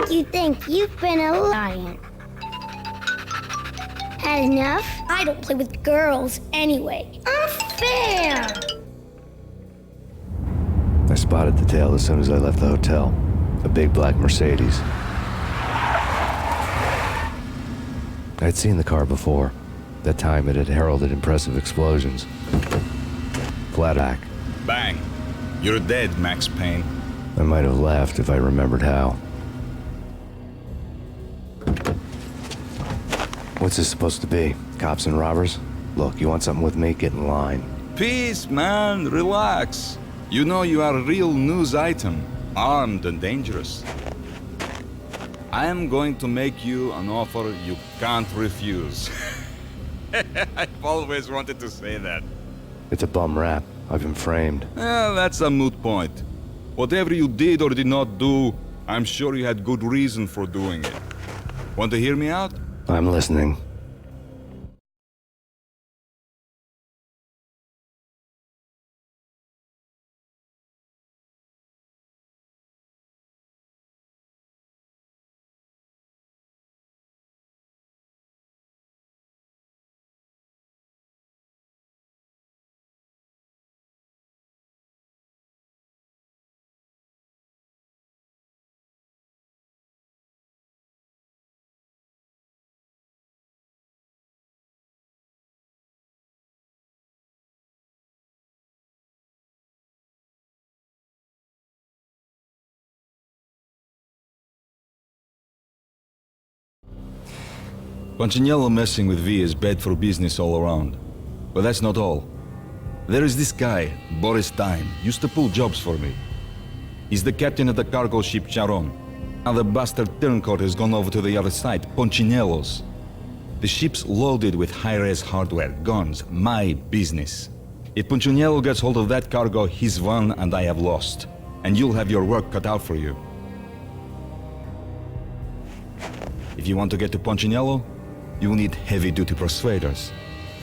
You think you've been a lion. Had enough? I don't play with girls anyway. Unfair! I spotted the tail as soon as I left the hotel. A big black Mercedes. I'd seen the car before. That time it had heralded impressive explosions. Flat back. Bang! You're dead, Max Payne. I might have laughed if I remembered how. What's this supposed to be? Cops and robbers? Look, you want something with me? Get in line. Peace, man. Relax. You know you are a real news item. Armed and dangerous. I am going to make you an offer you can't refuse. I've always wanted to say that. It's a bum rap. I've been framed. That's a moot point. Whatever you did or did not do, I'm sure you had good reason for doing it. Want to hear me out? I'm listening. Punchinello messing with V is bad for business all around. But that's not all. There is this guy, Boris Time, used to pull jobs for me. He's the captain of the cargo ship Charon. Now the bastard turncoat has gone over to the other side, Punchinello's. The ship's loaded with high-res hardware, guns, my business. If Punchinello gets hold of that cargo, he's won and I have lost. And you'll have your work cut out for you. If you want to get to Punchinello, you need heavy-duty persuaders.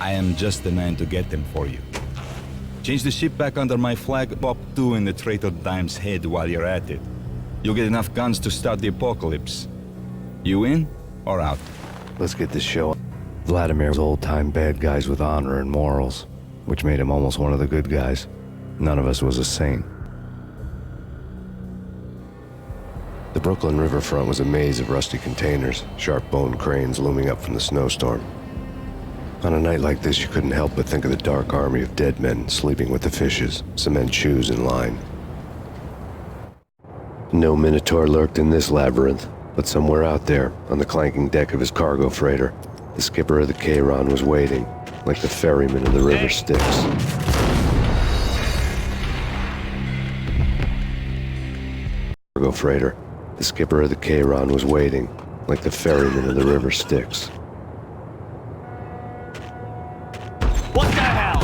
I am just the man to get them for you. Change the ship back under my flag, pop 2 in the traitor Dime's head while you're at it. You'll get enough guns to start the apocalypse. You in or out? Let's get this show up. Vladimir was old-time bad guys with honor and morals, which made him almost one of the good guys. None of us was a saint. The Brooklyn riverfront was a maze of rusty containers, sharp-boned cranes looming up from the snowstorm. On a night like this, you couldn't help but think of the dark army of dead men sleeping with the fishes, cement shoes in line. No Minotaur lurked in this labyrinth, but somewhere out there, on the clanking deck of his cargo freighter, the skipper of the Chiron was waiting, like the ferryman of the river Styx. Cargo freighter. The skipper of the Chiron was waiting, like the ferryman of the river Styx. What the hell?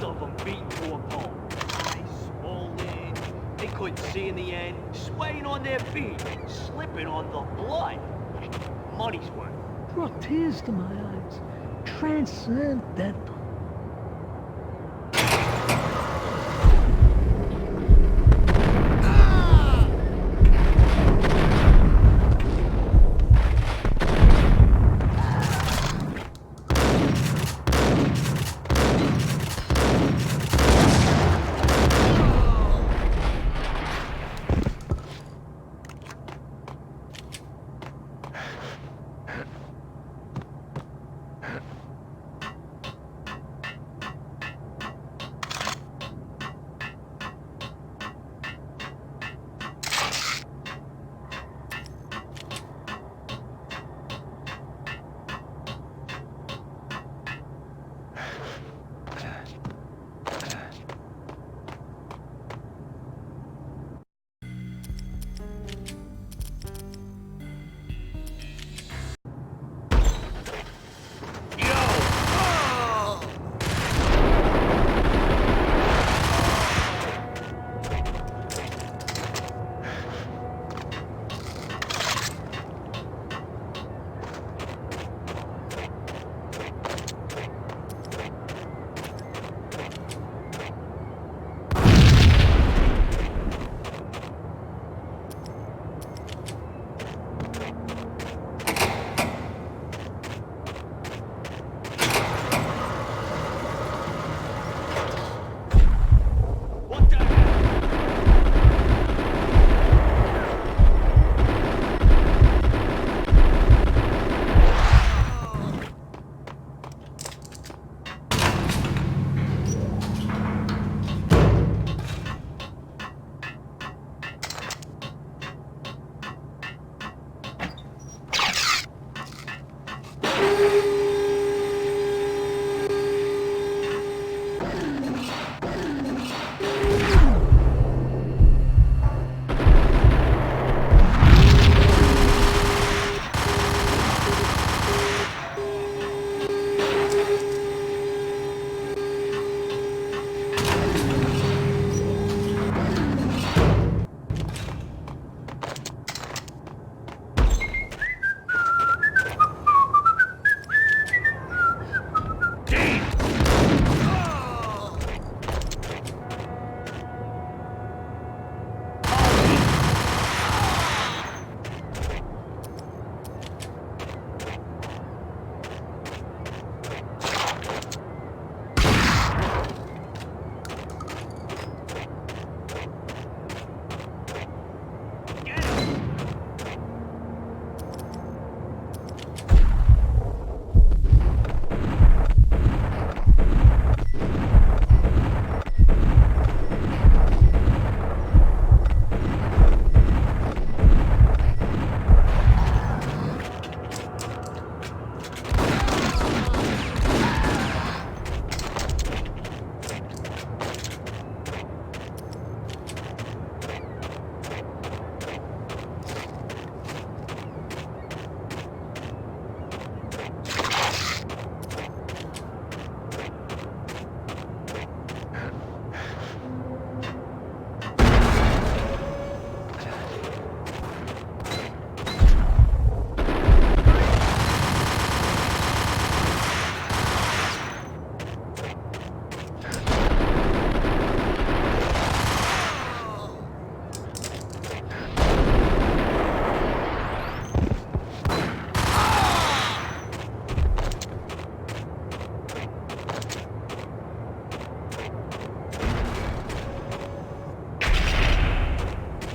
Of them beaten to a pulp. Nice, swollen. They couldn't see in the end, swaying on their feet, slipping on the blood. Money's worth. Brought tears to my eyes. Transcendental.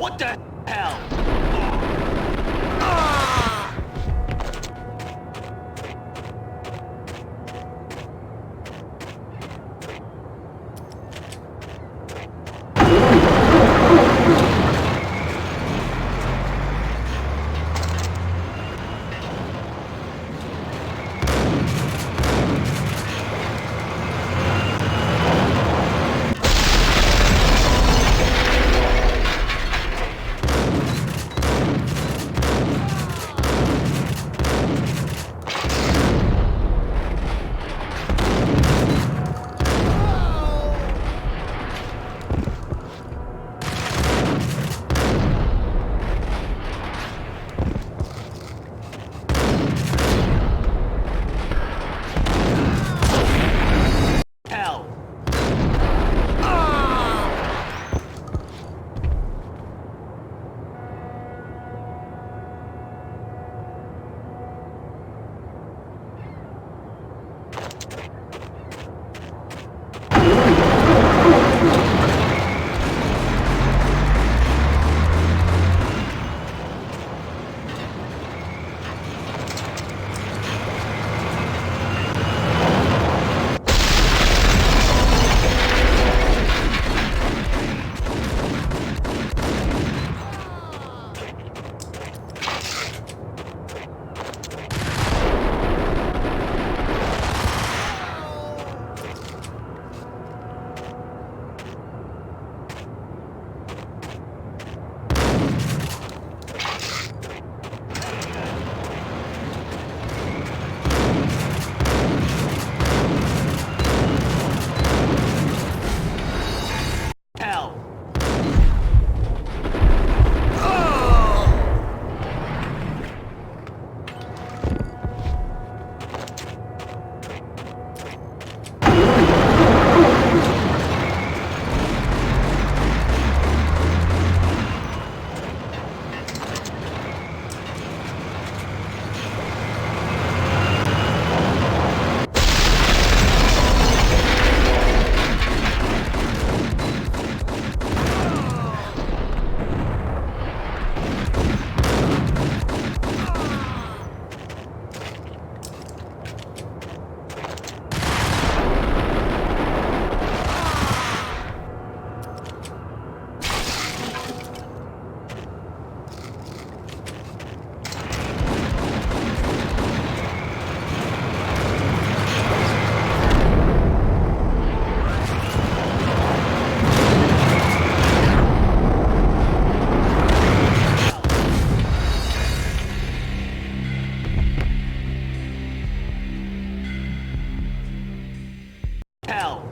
What the hell? Hell. Hell. Hell.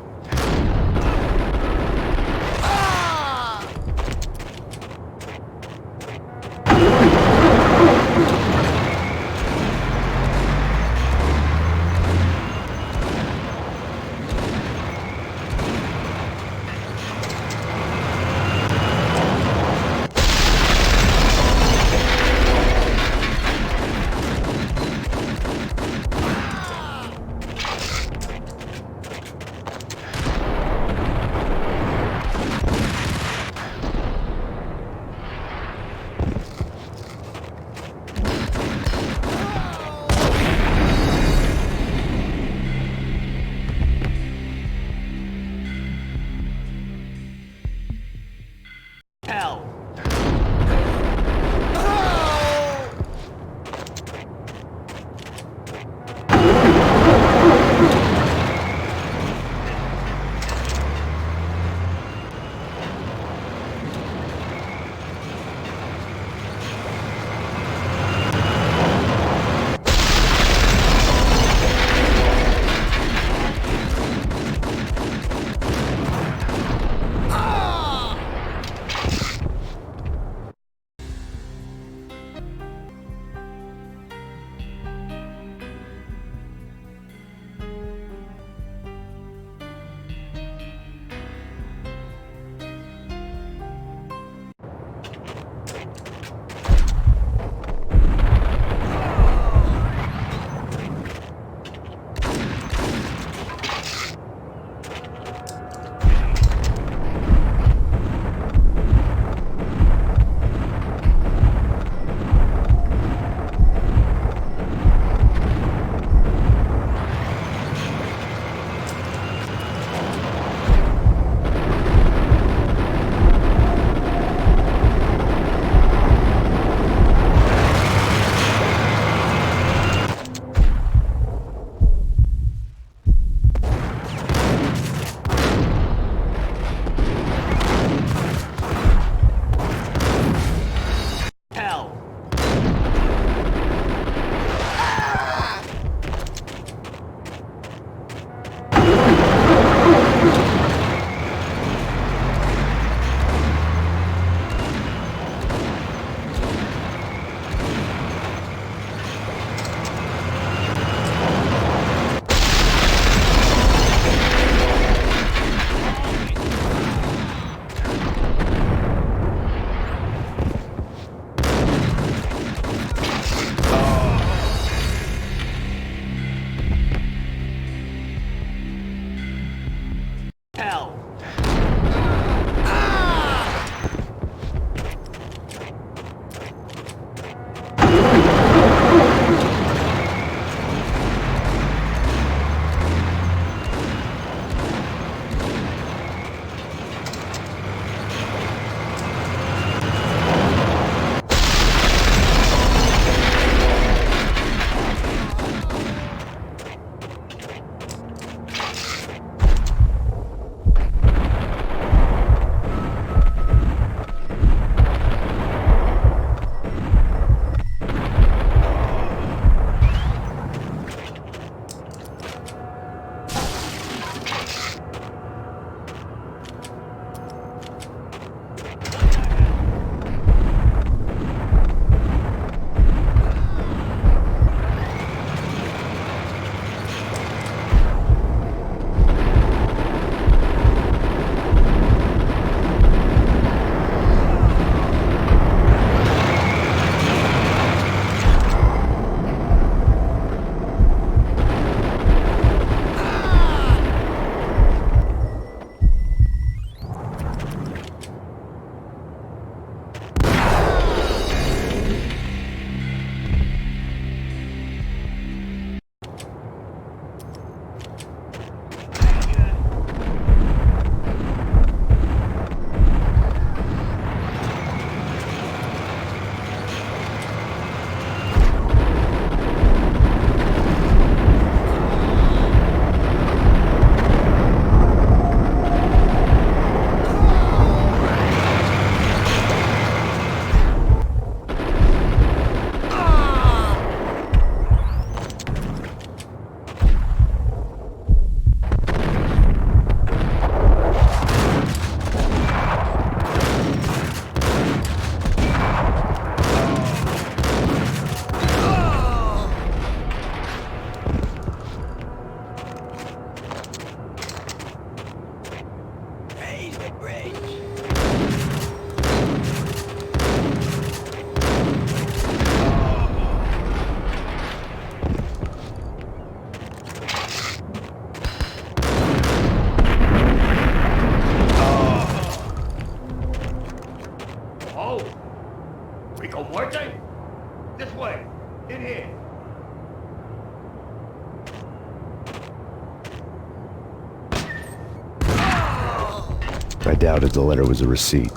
I doubted the letter was a receipt.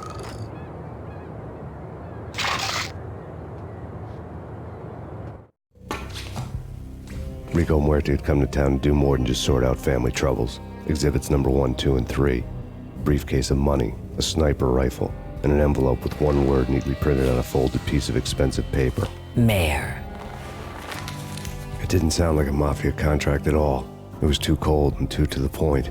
Rico Muerte had come to town to do more than just sort out family troubles. Exhibits number 1, 2, and 3. A briefcase of money, a sniper rifle, and an envelope with one word neatly printed on a folded piece of expensive paper. Mayor. It didn't sound like a mafia contract at all. It was too cold and too to the point.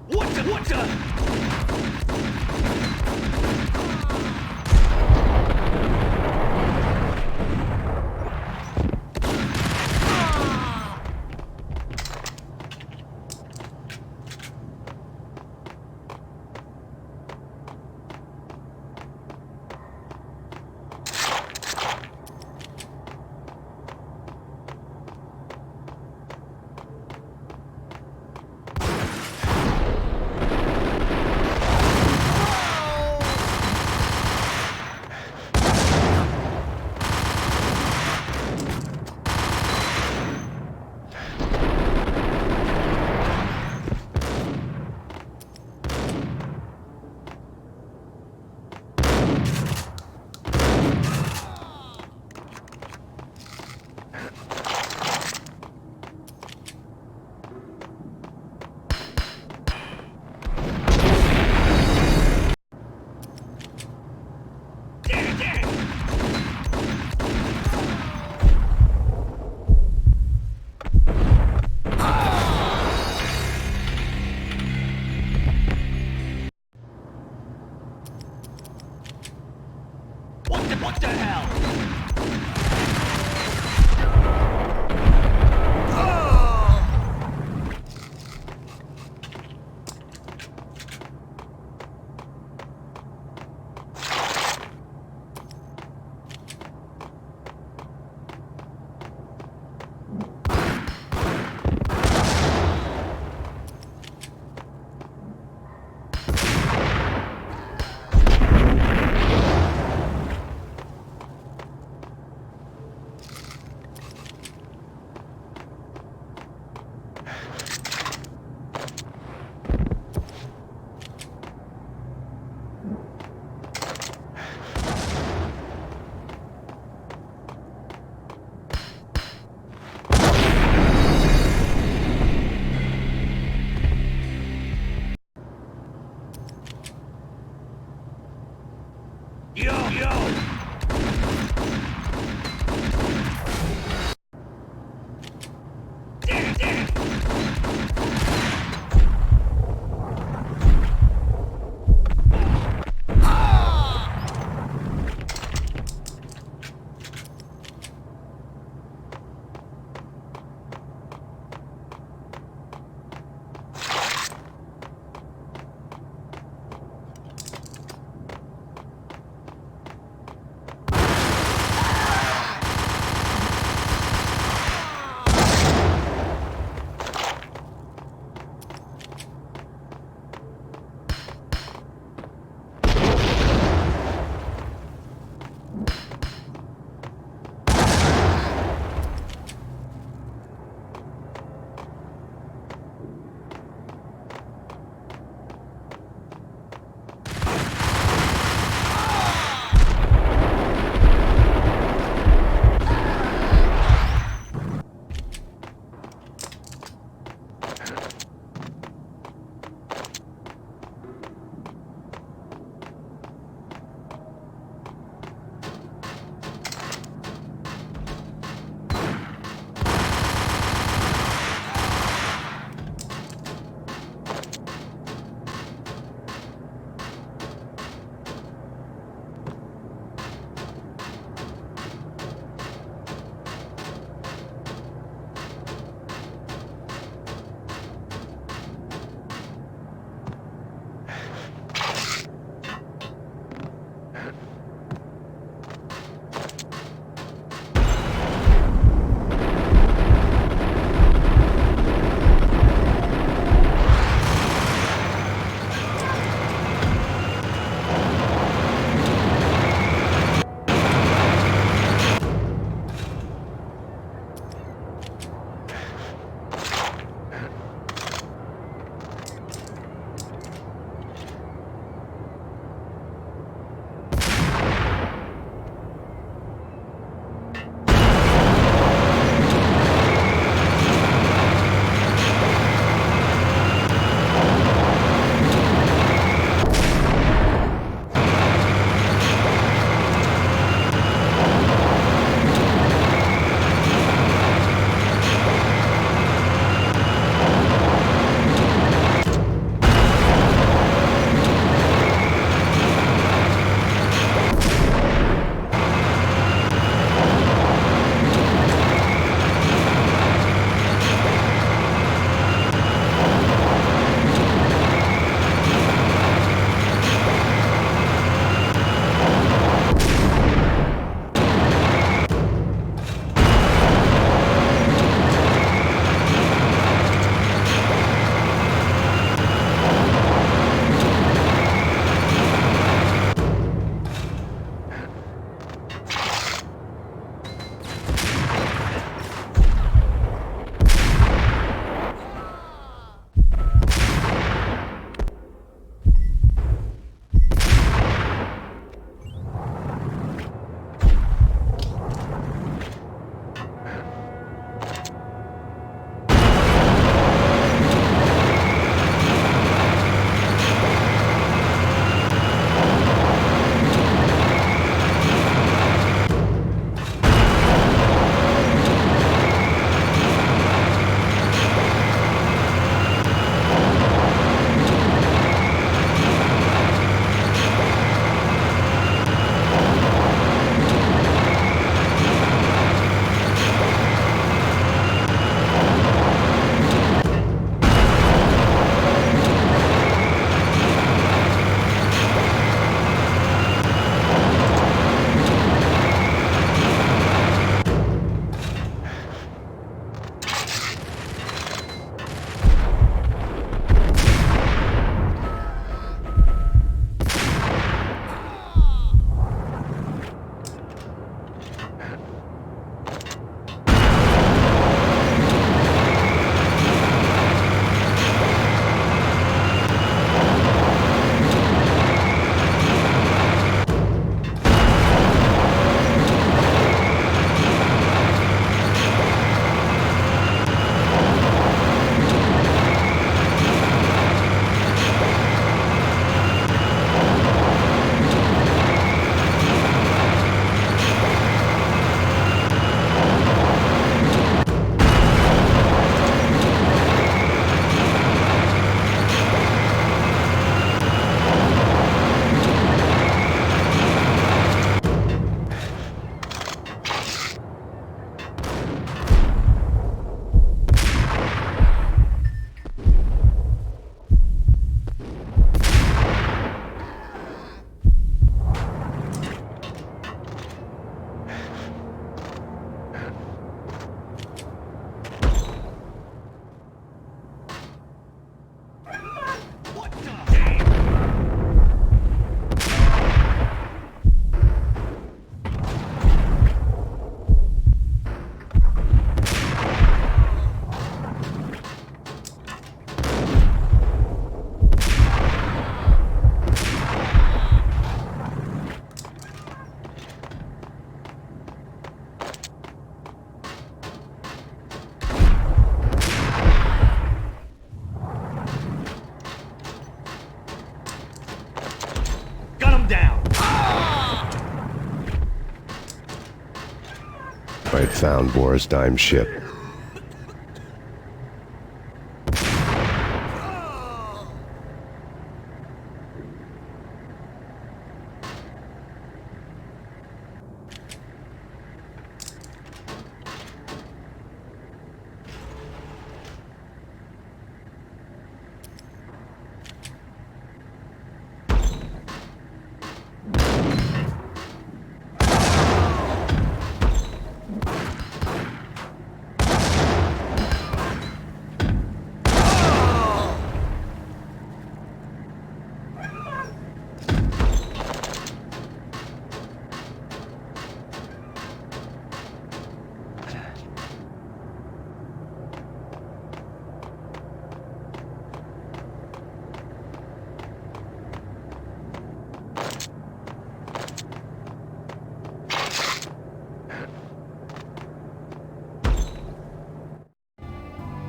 What the? found Boris Dime's ship.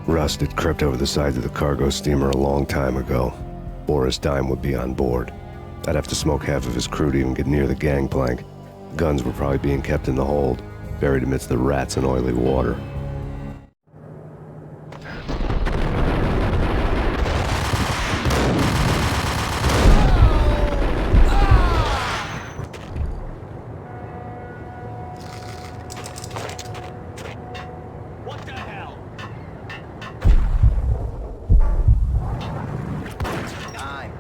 Rust had crept over the sides of the cargo steamer a long time ago. Boris Dime would be on board. I'd have to smoke half of his crew to even get near the gangplank. Guns were probably being kept in the hold, buried amidst the rats and oily water. What the hell? Die!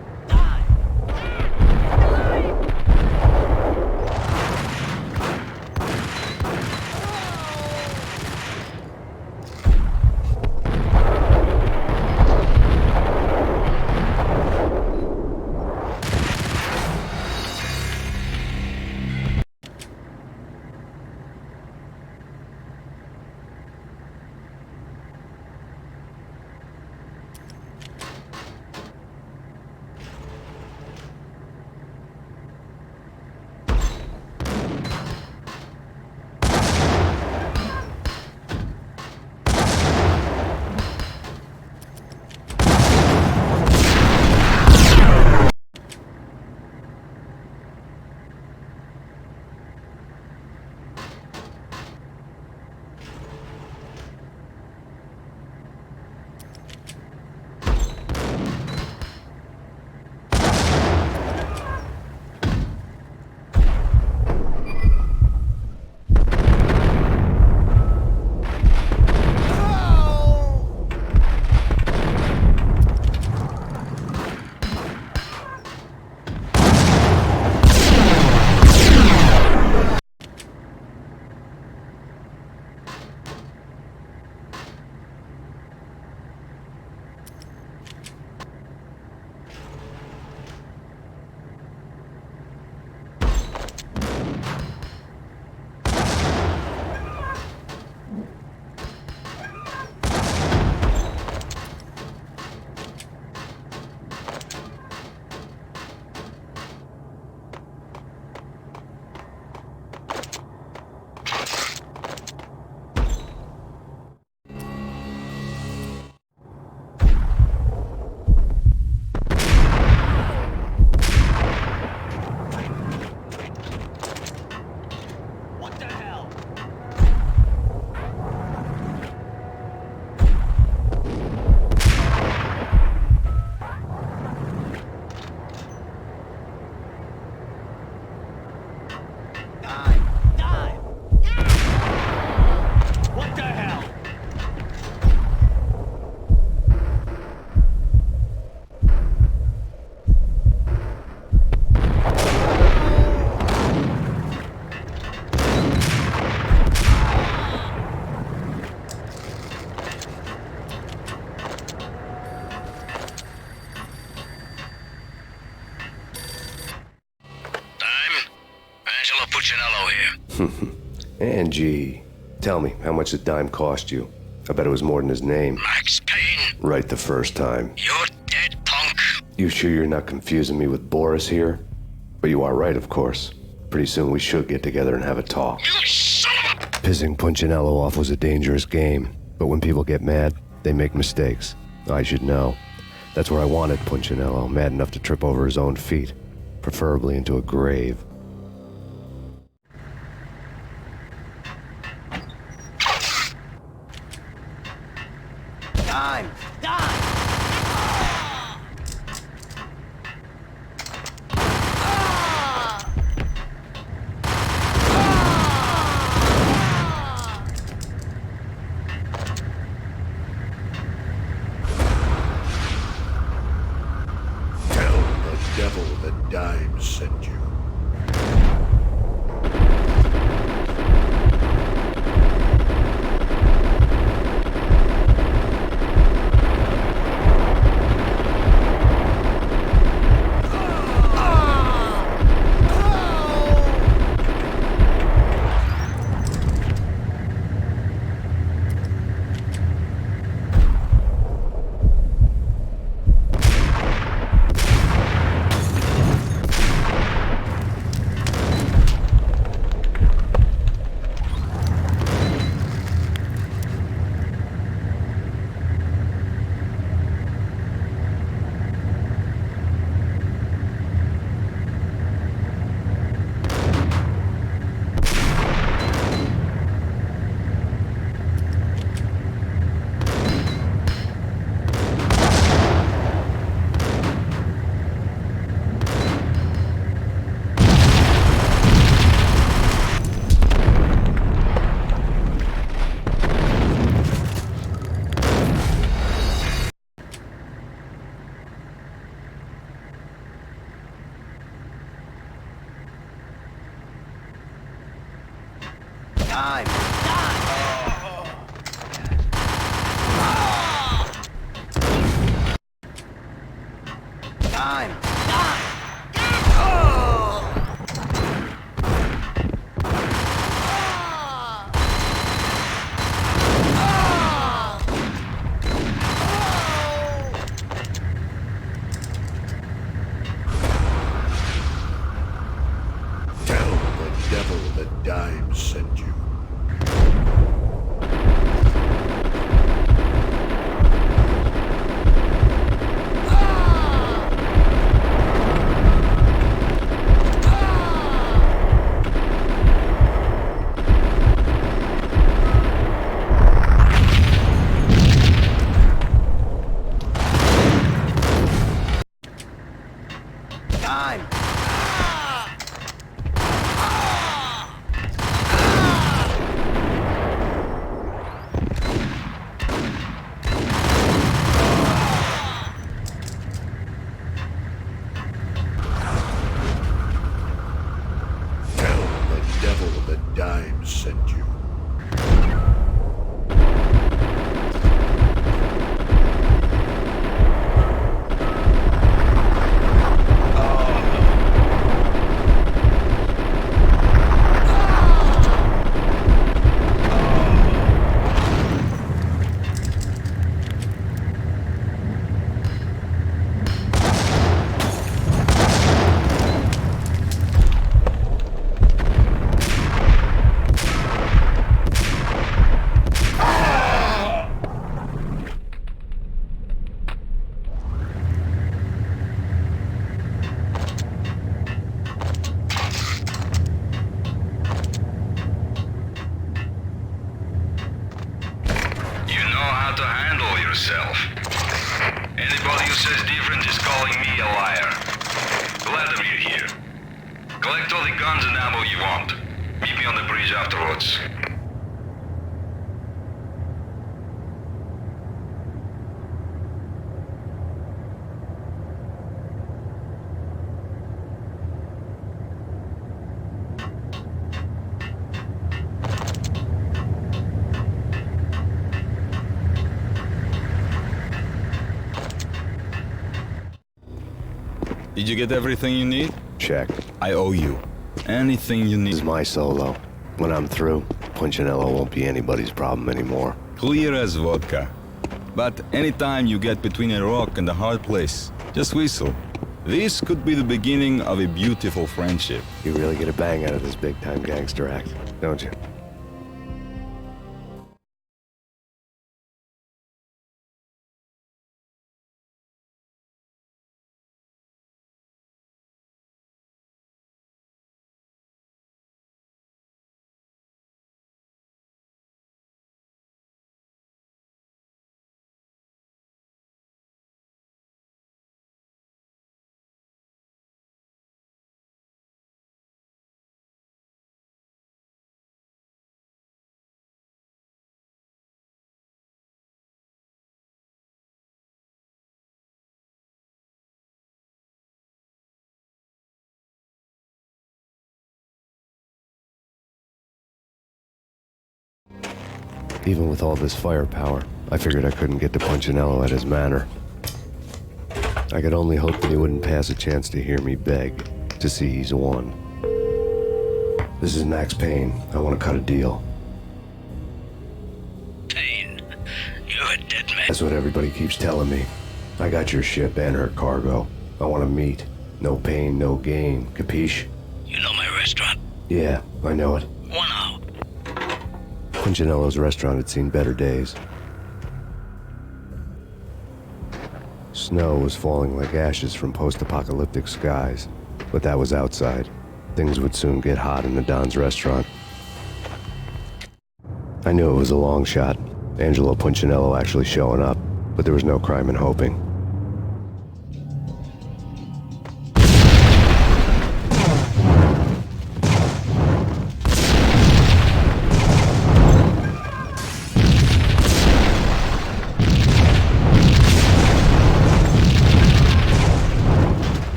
Angie, tell me, how much did Dime cost you? I bet it was more than his name. Max Payne. Right the first time. You're dead, punk. You sure you're not confusing me with Boris here? But you are right, of course. Pretty soon we should get together and have a talk. You son of a... Pissing Punchinello off was a dangerous game, but when people get mad, they make mistakes. I should know. That's where I wanted Punchinello, mad enough to trip over his own feet, preferably into a grave. dime sent you. Time! Time! Tell the devil that dime sent you. Time! Tell the devil that dime sent you. You know how to handle yourself. Anybody who says different is calling me a liar. Glad of you here. Collect all the guns and ammo you want. Meet me on the bridge afterwards. Did you get everything you need? Check. I owe you. Anything you This is need. my solo. When I'm through, Punchinello won't be anybody's problem anymore. Clear as vodka. But anytime you get between a rock and a hard place, just whistle. This could be the beginning of a beautiful friendship. You really get a bang out of this big-time gangster act, don't you? Even with all this firepower, I figured I couldn't get to Punchinello at his manor. I could only hope that he wouldn't pass a chance to hear me beg, to see he's won. This is Max Payne. I want to cut a deal. Payne, you're a dead man. That's what everybody keeps telling me. I got your ship and her cargo. I want to meet. No pain, no gain. Capiche? You know my restaurant? Yeah, I know it. 1 hour. Punchinello's restaurant had seen better days. Snow was falling like ashes from post-apocalyptic skies, but that was outside. Things would soon get hot in the Don's restaurant. I knew it was a long shot, Angelo Punchinello actually showing up, but there was no crime in hoping.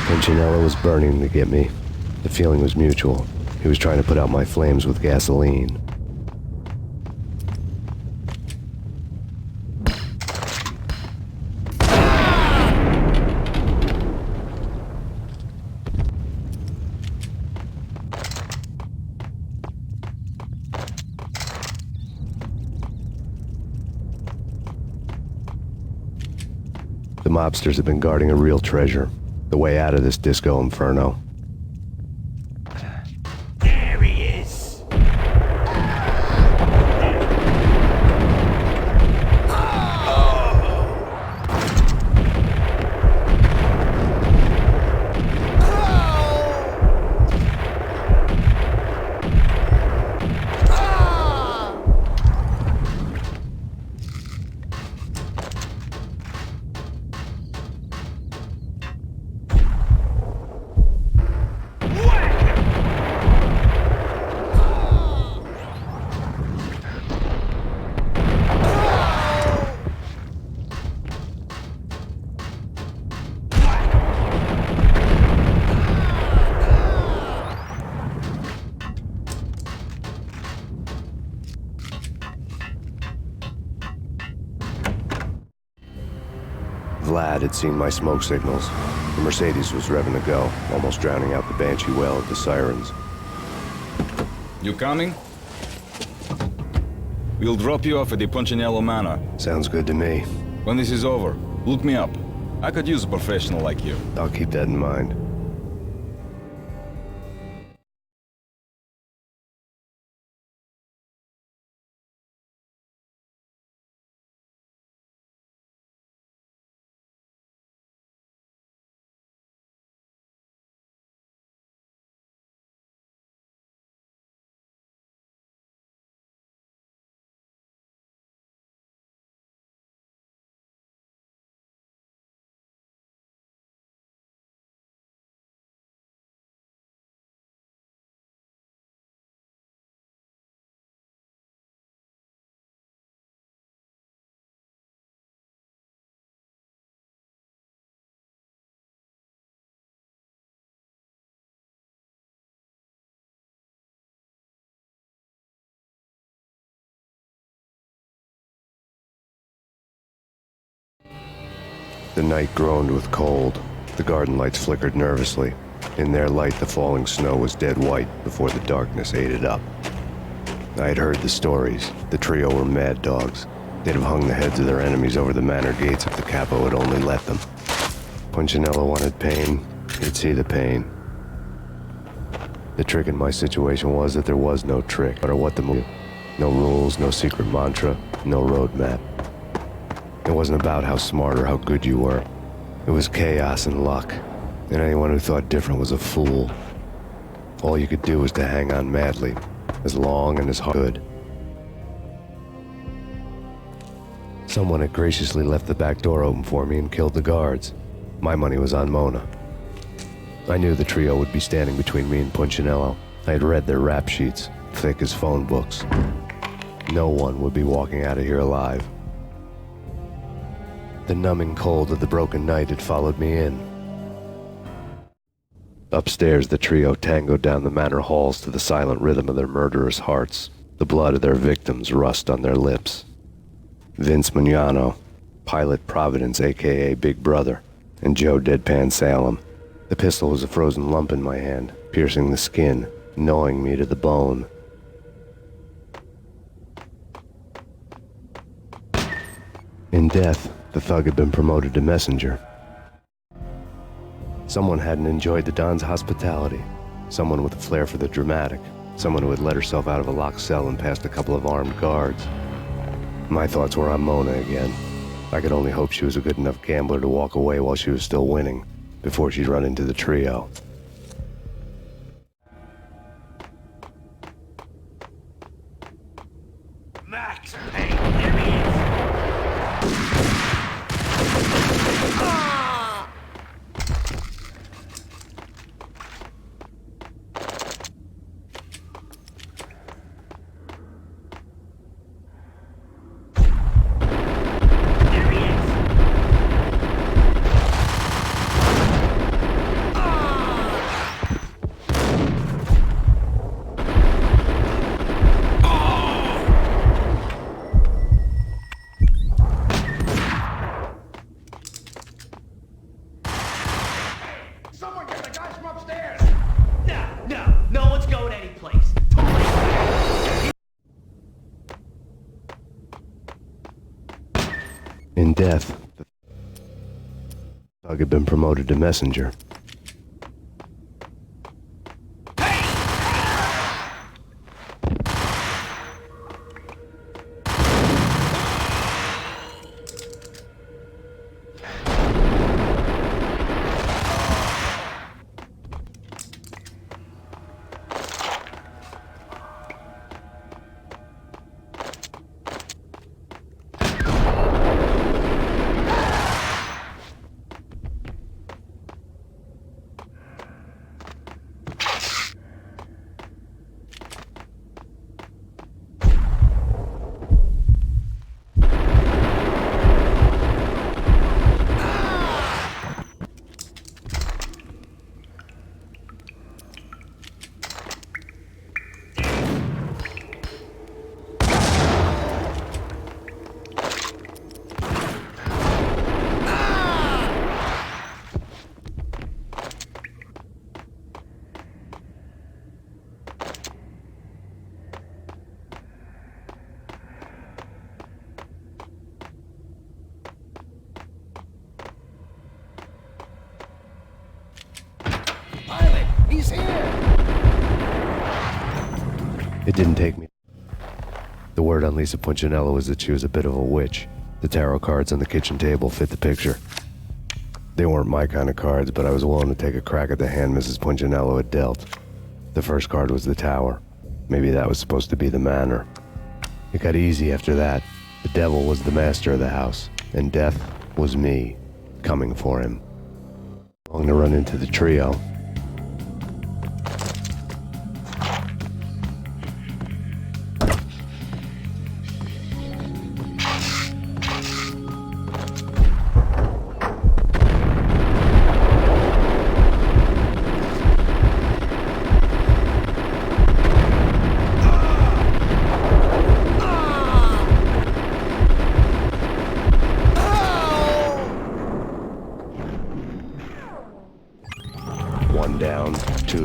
Punchinello was burning to get me. The feeling was mutual. He was trying to put out my flames with gasoline. The mobsters have been guarding a real treasure. The way out of this disco inferno. There he is! Vlad had seen my smoke signals. The Mercedes was revving to go, almost drowning out the Banshee wail of the sirens. You coming? We'll drop you off at the Punchinello Manor. Sounds good to me. When this is over, look me up. I could use a professional like you. I'll keep that in mind. The night groaned with cold. The garden lights flickered nervously. In their light, the falling snow was dead white before the darkness ate it up. I had heard the stories. The trio were mad dogs. They'd have hung the heads of their enemies over the manor gates if the capo had only let them. Punchinello wanted pain. He'd see the pain. The trick in my situation was that there was no trick, no matter what the move. No rules, no secret mantra, no roadmap. It wasn't about how smart or how good you were. It was chaos and luck, and anyone who thought different was a fool. All you could do was to hang on madly, as long and as hard. Someone had graciously left the back door open for me and killed the guards. My money was on Mona. I knew the trio would be standing between me and Punchinello. I had read their rap sheets, thick as phone books. No one would be walking out of here alive. The numbing cold of the broken night had followed me in. Upstairs, the trio tangoed down the manor halls to the silent rhythm of their murderous hearts, the blood of their victims rust on their lips. Vince Mignano, Pilot Providence, a.k.a. Big Brother, and Joe Deadpan Salem. The pistol was a frozen lump in my hand, piercing the skin, gnawing me to the bone. In death, the thug had been promoted to messenger. Someone hadn't enjoyed the Don's hospitality. Someone with a flair for the dramatic. Someone who had let herself out of a locked cell and past a couple of armed guards. My thoughts were on Mona again. I could only hope she was a good enough gambler to walk away while she was still winning, before she'd run into the trio. Max Payne, here he is! No one's going anyplace. In death, the thug had been promoted to messenger. He's here! It didn't take me. The word on Lisa Punchinello was that she was a bit of a witch. The tarot cards on the kitchen table fit the picture. They weren't my kind of cards, but I was willing to take a crack at the hand Mrs. Punchinello had dealt. The first card was the tower. Maybe that was supposed to be the manor. It got easy after that. The devil was the master of the house, and death was me, coming for him. Long to run into the trio.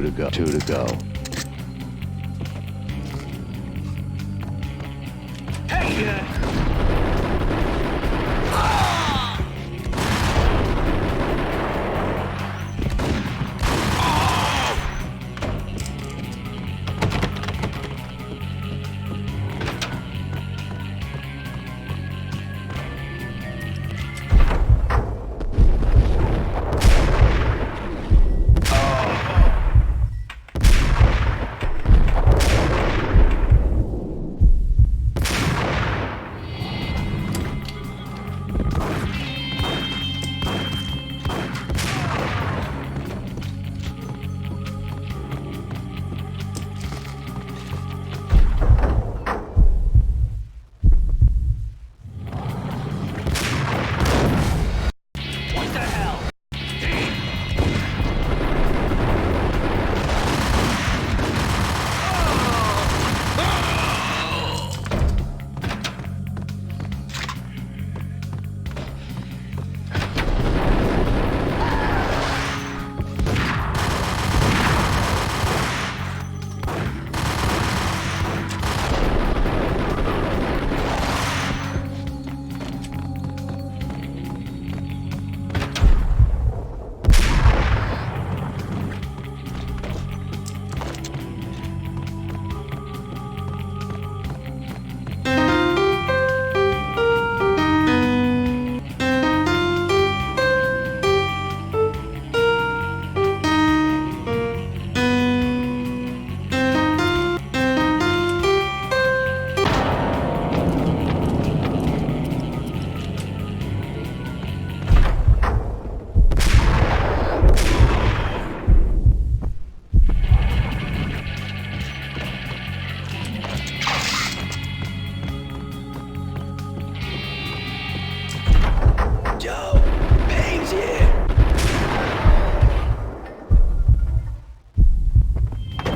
Two to go. Two to go. Hey!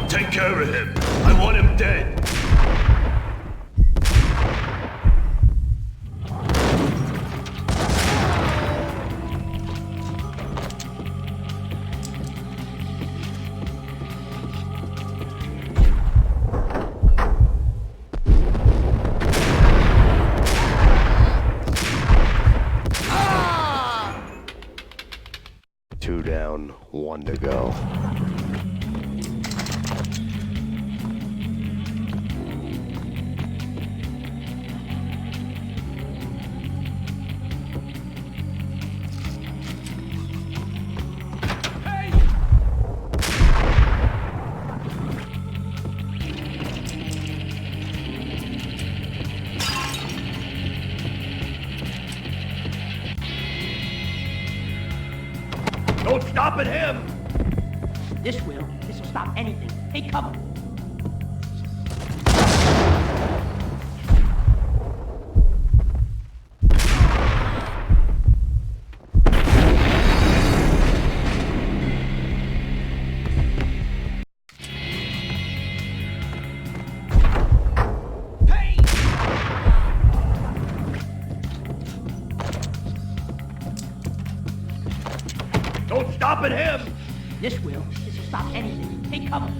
Take care of him. I want him dead. Two down, one to go. Don't stop at him! This will stop anything. Take cover. Don't stop at him! This will stop anything. Take cover.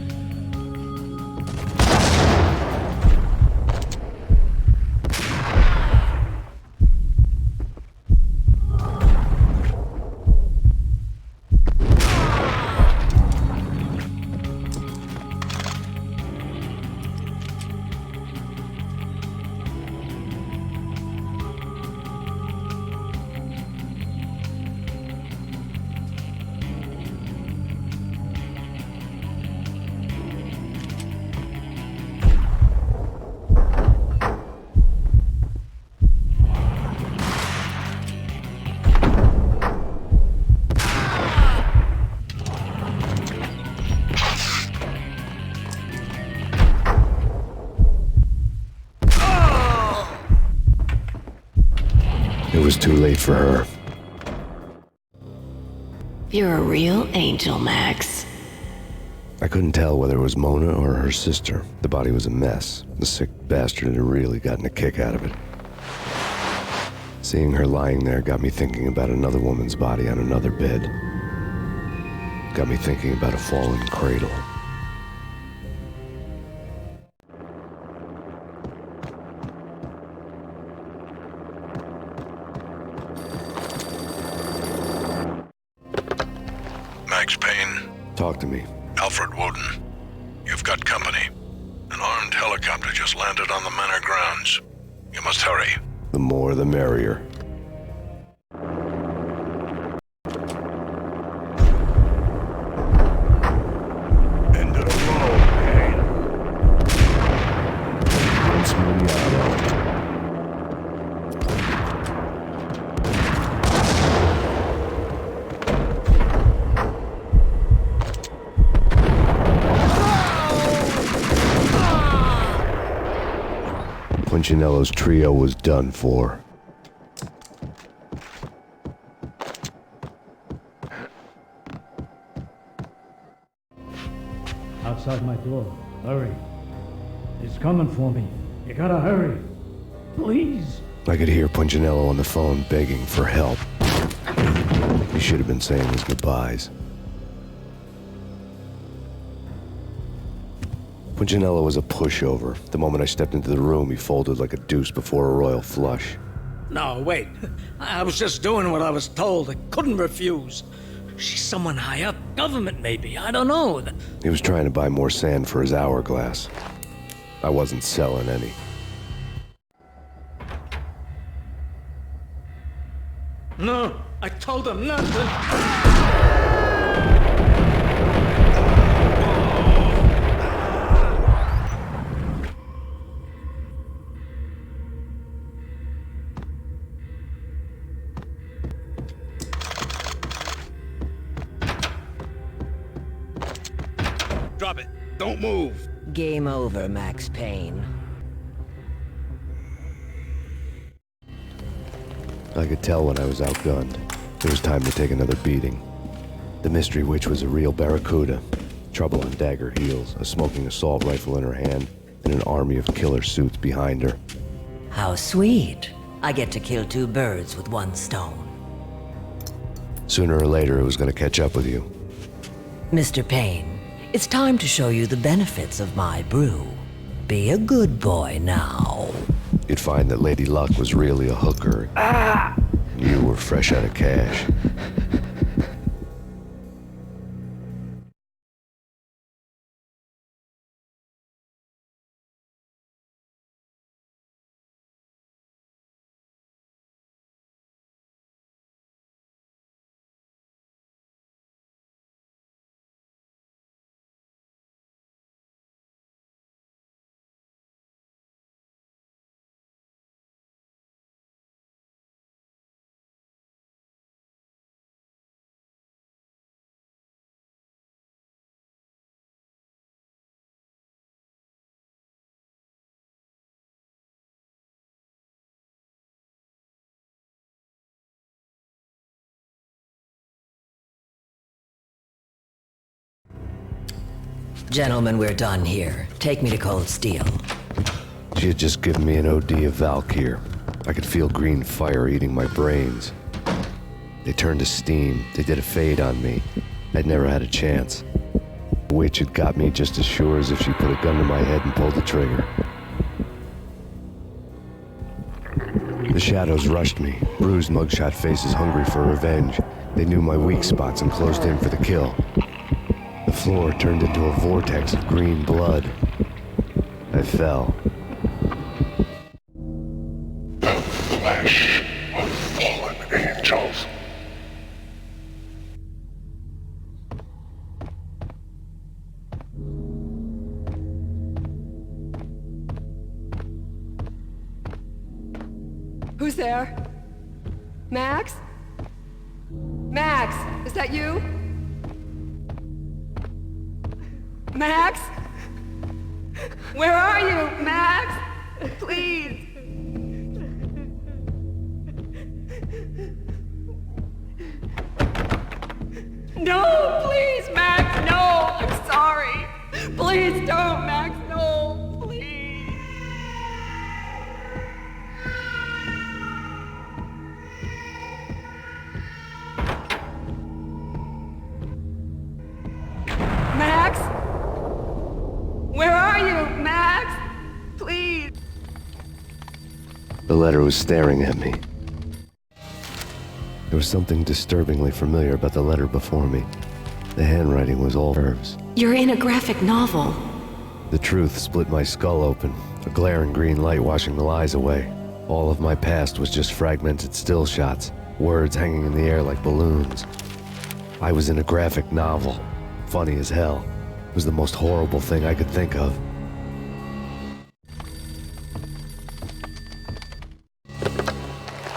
It was too late for her. You're a real angel, Max. I couldn't tell whether it was Mona or her sister. The body was a mess. The sick bastard had really gotten a kick out of it. Seeing her lying there got me thinking about another woman's body on another bed. Got me thinking about a fallen cradle. Max Payne, Talk to me. Alfred Woden. You've got company. An armed helicopter just landed on the manor grounds. You must hurry. The more the merrier. End of the road, Payne. Punchinello's trio was done for. Outside my door. Hurry. He's coming for me. You gotta hurry. Please. I could hear Punchinello on the phone begging for help. He should have been saying his goodbyes. Punchinello was a pushover. The moment I stepped into the room, he folded like a deuce before a royal flush. No, wait. I was just doing what I was told. I couldn't refuse. She's someone high up. Government, maybe. I don't know. He was trying to buy more sand for his hourglass. I wasn't selling any. No, I told him not to. Drop it. Don't move. Game over, Max Payne. I could tell when I was outgunned. It was time to take another beating. The mystery witch was a real barracuda. Trouble on dagger heels, a smoking assault rifle in her hand, and an army of killer suits behind her. How sweet. I get to kill two birds with one stone. Sooner or later, it was going to catch up with you. Mr. Payne, it's time to show you the benefits of my brew. Be a good boy now. You'd find that Lady Luck was really a hooker. And you were fresh out of cash. Gentlemen, we're done here. Take me to Cold Steel. She had just given me an OD of Valkyr. I could feel green fire eating my brains. They turned to steam. They did a fade on me. I'd never had a chance. The witch had got me just as sure as if she put a gun to my head and pulled the trigger. The shadows rushed me, bruised mugshot faces hungry for revenge. They knew my weak spots and closed in for the kill. The floor turned into a vortex of green blood. I fell. The flesh of fallen angels. Who's there? Max? Max, is that you? Max? Where are you, Max? Please. No, please, Max, no. I'm sorry. Please don't, Max, no. Please. The letter was staring at me. There was something disturbingly familiar about the letter before me. The handwriting was all curves. You're in a graphic novel. The truth split my skull open, a glaring green light washing the lies away. All of my past was just fragmented still shots, words hanging in the air like balloons. I was in a graphic novel. Funny as hell. It was the most horrible thing I could think of.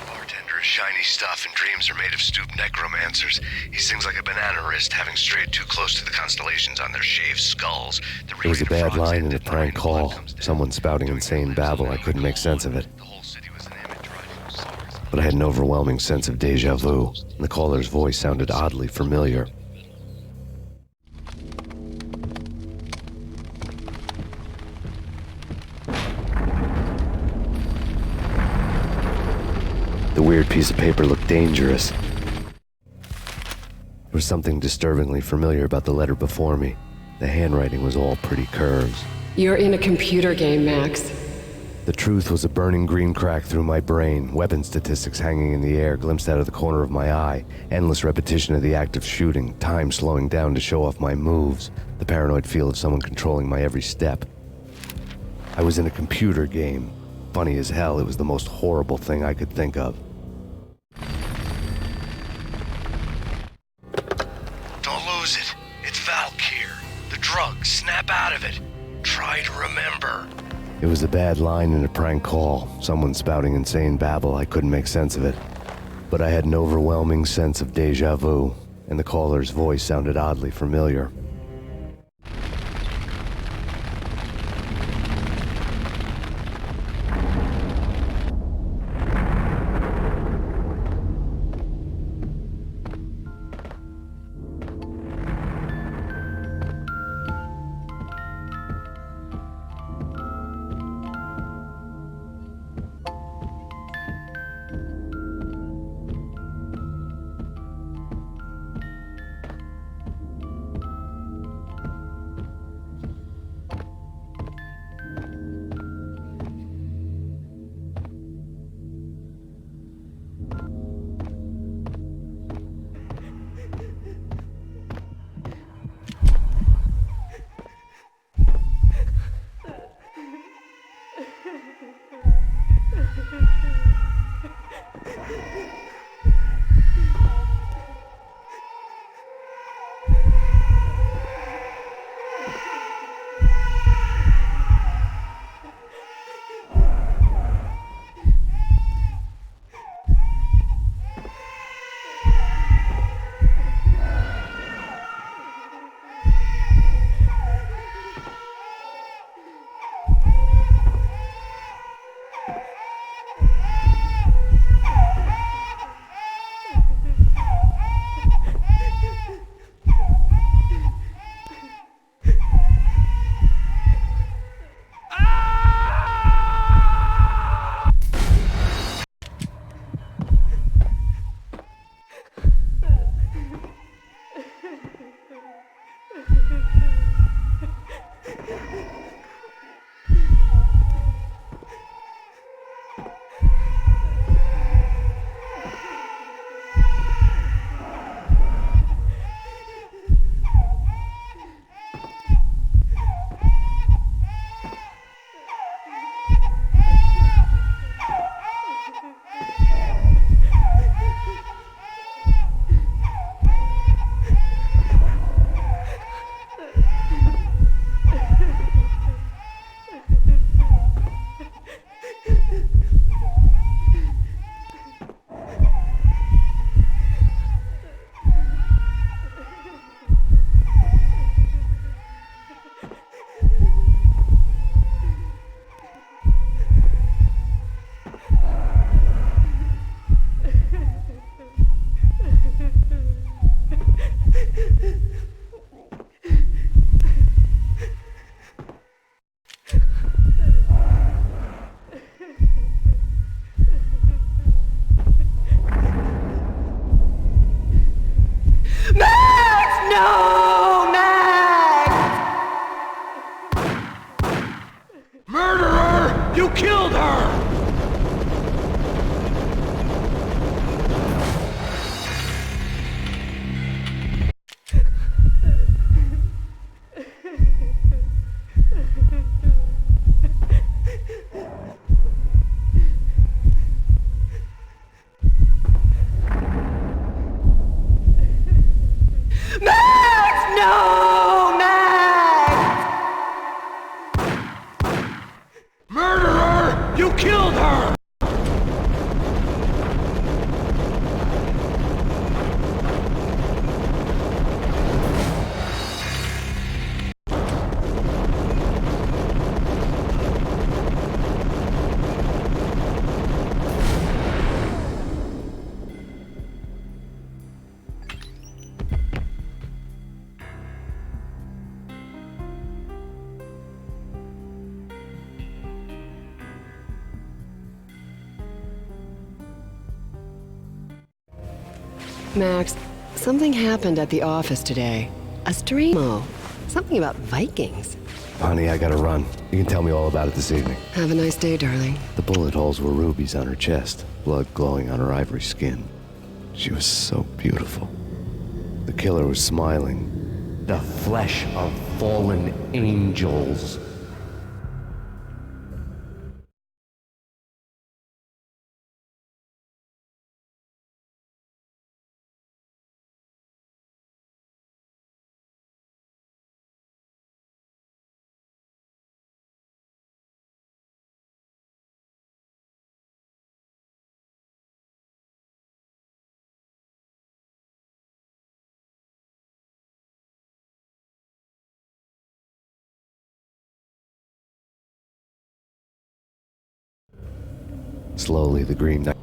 Bartender is shiny stuff and dreams are made of stooped necromancers. He sings like a banana wrist, having strayed too close to the constellations on their shaved skulls. There was a bad line in a prank call. Someone spouting insane babble. I couldn't make sense of it. But I had an overwhelming sense of deja vu, and the caller's voice sounded oddly familiar. The weird piece of paper looked dangerous. There was something disturbingly familiar about the letter before me. The handwriting was all pretty curves. You're in a computer game, Max. The truth was a burning green crack through my brain, weapon statistics hanging in the air, glimpsed out of the corner of my eye, endless repetition of the act of shooting, time slowing down to show off my moves, the paranoid feel of someone controlling my every step. I was in a computer game. Funny as hell, it was the most horrible thing I could think of. Don't lose it. It's Valk here. The drug. Snap out of it. Try to remember. It was a bad line in a prank call, someone spouting insane babble. I couldn't make sense of it. But I had an overwhelming sense of deja vu, and the caller's voice sounded oddly familiar. You killed her! You killed her! Max, something happened at the office today. A stream. Oh, something about Vikings. Honey, I gotta run. You can tell me all about it this evening. Have a nice day, darling. The bullet holes were rubies on her chest, blood glowing on her ivory skin. She was so beautiful. The killer was smiling. The flesh of fallen angels. Slowly, the green night